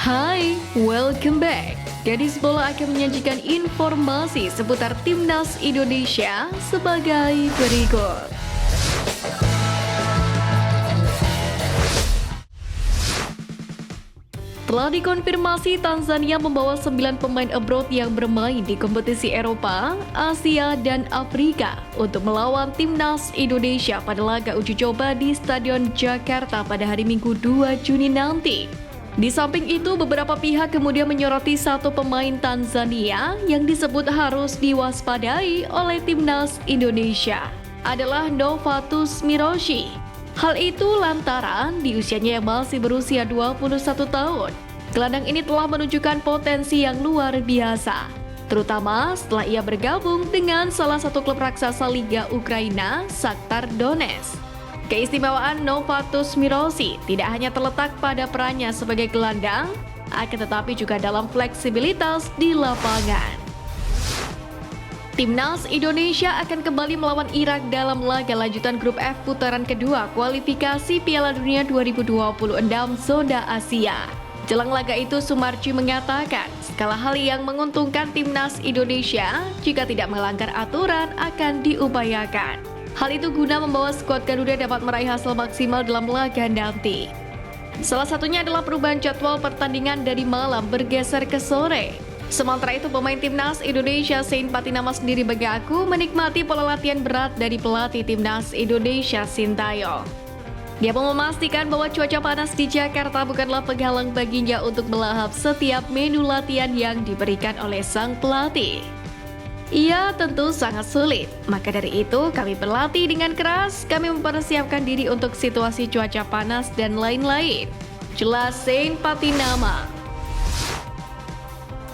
Hai, welcome back. Gadis Bola akan menyajikan informasi seputar Timnas Indonesia sebagai berikut. Telah dikonfirmasi Tanzania membawa 9 pemain abroad yang bermain di kompetisi Eropa, Asia, dan Afrika untuk melawan Timnas Indonesia pada laga uji coba di Stadion Jakarta pada hari Minggu 2 Juni nanti. Di samping itu, beberapa pihak kemudian menyoroti satu pemain Tanzania yang disebut harus diwaspadai oleh Timnas Indonesia adalah Novatus Miroshi. Hal itu lantaran di usianya yang masih berusia 21 tahun, gelandang ini telah menunjukkan potensi yang luar biasa, terutama setelah ia bergabung dengan salah satu klub raksasa Liga Ukraina, Shakhtar Donetsk. Keistimewaan Novatus Miroshi tidak hanya terletak pada perannya sebagai gelandang, akan tetapi juga dalam fleksibilitas di lapangan. Timnas Indonesia akan kembali melawan Irak dalam laga lanjutan grup F putaran kedua kualifikasi Piala Dunia 2026 zona Asia. Jelang laga itu, Sumarji mengatakan segala hal yang menguntungkan Timnas Indonesia jika tidak melanggar aturan akan diupayakan. Hal itu guna membawa skuad Garuda dapat meraih hasil maksimal dalam laga nanti. Salah satunya adalah perubahan jadwal pertandingan dari malam bergeser ke sore. Sementara itu, pemain Timnas Indonesia Sein Patinama sendiri mengaku menikmati pola latihan berat dari pelatih Timnas Indonesia Sintayong. Dia pun memastikan bahwa cuaca panas di Jakarta bukanlah penghalang baginya untuk melahap setiap menu latihan yang diberikan oleh sang pelatih. Ia tentu sangat sulit, maka dari itu kami berlatih dengan keras, kami mempersiapkan diri untuk situasi cuaca panas dan lain-lain. Jelas Sein Patinama.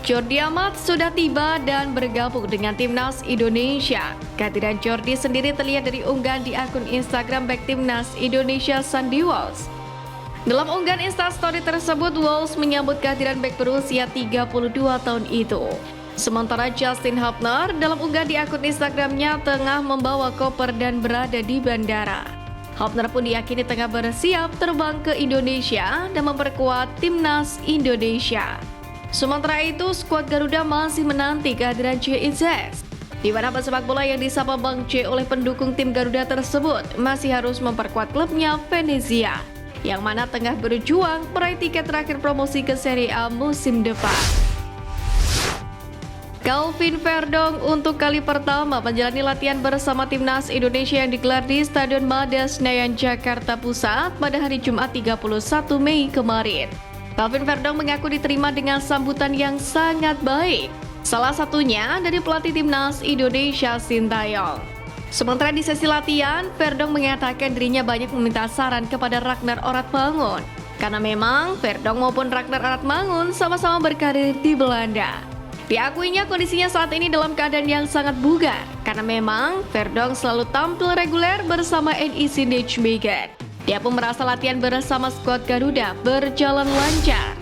Jordi Amat sudah tiba dan bergabung dengan Timnas Indonesia. Kehadiran Jordi sendiri terlihat dari unggahan di akun Instagram bek Timnas Indonesia Sandy Walsh. Dalam unggahan Instastory tersebut, Walsh menyambut kehadiran bek berusia 32 tahun itu. Sementara Justin Hubner dalam unggahan di akun Instagramnya tengah membawa koper dan berada di bandara. Hubner pun diyakini tengah bersiap terbang ke Indonesia dan memperkuat Timnas Indonesia. Sementara itu, skuad Garuda masih menanti kehadiran JIZ, di mana pesepak bola yang disapa Bang C oleh pendukung tim Garuda tersebut masih harus memperkuat klubnya Venezia, yang mana tengah berjuang meraih tiket terakhir promosi ke Serie A musim depan. Calvin Verdong untuk kali pertama menjalani latihan bersama Timnas Indonesia yang digelar di Stadion Madia Senayan, Jakarta Pusat pada hari Jumat 31 Mei kemarin. Calvin Verdong mengaku diterima dengan sambutan yang sangat baik, salah satunya dari pelatih Timnas Indonesia Sintayong. Sementara di sesi latihan, Verdong mengatakan dirinya banyak meminta saran kepada Ragnar Oratmangun, karena memang Verdong maupun Ragnar Oratmangun sama-sama berkarir di Belanda. Diakuinya kondisinya saat ini dalam keadaan yang sangat bugar, karena memang Verdong selalu tampil reguler bersama NEC Nijmegen. Dia pun merasa latihan bersama skuad Garuda berjalan lancar.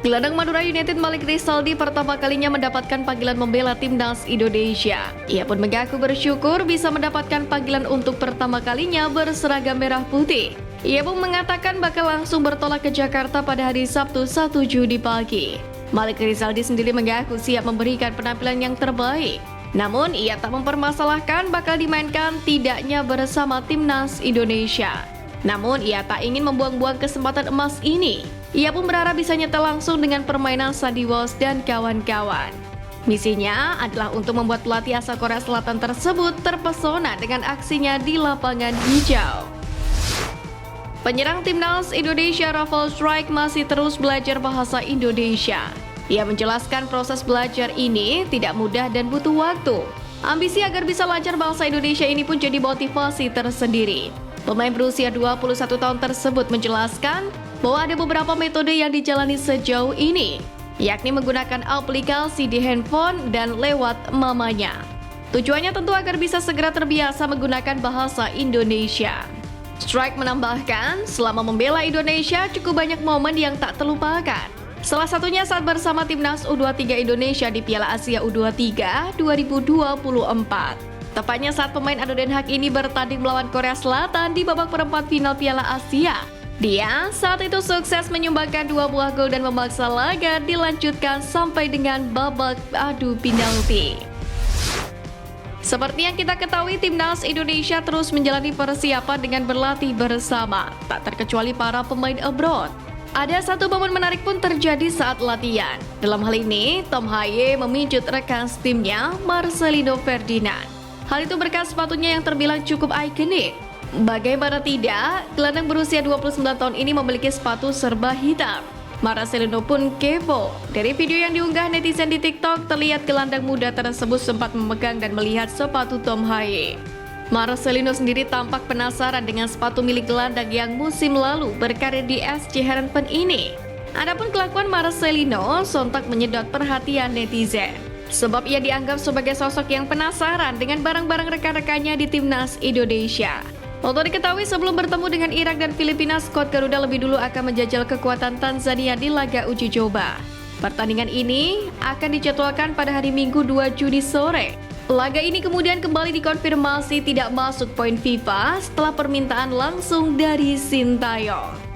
Gelandang Madura United Malik Rizaldi pertama kalinya mendapatkan panggilan membela Timnas Indonesia. Ia pun mengaku bersyukur bisa mendapatkan panggilan untuk pertama kalinya berseragam merah putih. Ia pun mengatakan bakal langsung bertolak ke Jakarta pada hari Sabtu 1 Juni pagi. Malik Rizaldi sendiri mengaku siap memberikan penampilan yang terbaik. Namun, ia tak mempermasalahkan bakal dimainkan tidaknya bersama Timnas Indonesia. Namun, ia tak ingin membuang-buang kesempatan emas ini. Ia pun berharap bisa nyetel langsung dengan permainan Sandy Walsh dan kawan-kawan. Misinya adalah untuk membuat pelatih asal Korea Selatan tersebut terpesona dengan aksinya di lapangan hijau. Penyerang Timnas Indonesia Rafael Strijk masih terus belajar bahasa Indonesia. Ia menjelaskan proses belajar ini tidak mudah dan butuh waktu. Ambisi agar bisa lancar bahasa Indonesia ini pun jadi motivasi tersendiri. Pemain berusia 21 tahun tersebut menjelaskan bahwa ada beberapa metode yang dijalani sejauh ini, yakni menggunakan aplikasi di handphone dan lewat mamanya. Tujuannya tentu agar bisa segera terbiasa menggunakan bahasa Indonesia. Strijk menambahkan, selama membela Indonesia cukup banyak momen yang tak terlupakan. Salah satunya saat bersama Timnas U23 Indonesia di Piala Asia U23 2024. Tepatnya saat pemain Ado Den Haag ini bertanding melawan Korea Selatan di babak perempat final Piala Asia Dia saat itu sukses menyumbangkan 2 buah gol dan memaksa laga dilanjutkan sampai dengan babak adu penalti. Seperti yang kita ketahui, Timnas Indonesia terus menjalani persiapan dengan berlatih bersama, tak terkecuali para pemain abroad. Ada satu momen menarik pun terjadi saat latihan. Dalam hal ini, Tom Haye memijut rekan timnya, Marcelino Ferdinand. Hal itu berkat sepatunya yang terbilang cukup ikonik. Bagaimana tidak, gelandang berusia 29 tahun ini memiliki sepatu serba hitam. Marcelino pun kepo. Dari video yang diunggah netizen di TikTok, terlihat gelandang muda tersebut sempat memegang dan melihat sepatu Tom Haye. Marcelino sendiri tampak penasaran dengan sepatu milik gelandang yang musim lalu berkarir di SC Heerenveen ini. Adapun kelakuan Marcelino sontak menyedot perhatian netizen, sebab ia dianggap sebagai sosok yang penasaran dengan barang-barang rekan-rekannya di Timnas Indonesia. Untuk diketahui, sebelum bertemu dengan Irak dan Filipina, skuad Garuda lebih dulu akan menjajal kekuatan Tanzania di laga uji coba. Pertandingan ini akan dijadwalkan pada hari Minggu 2 Juni sore. Laga ini kemudian kembali dikonfirmasi tidak masuk poin FIFA setelah permintaan langsung dari Sintayong.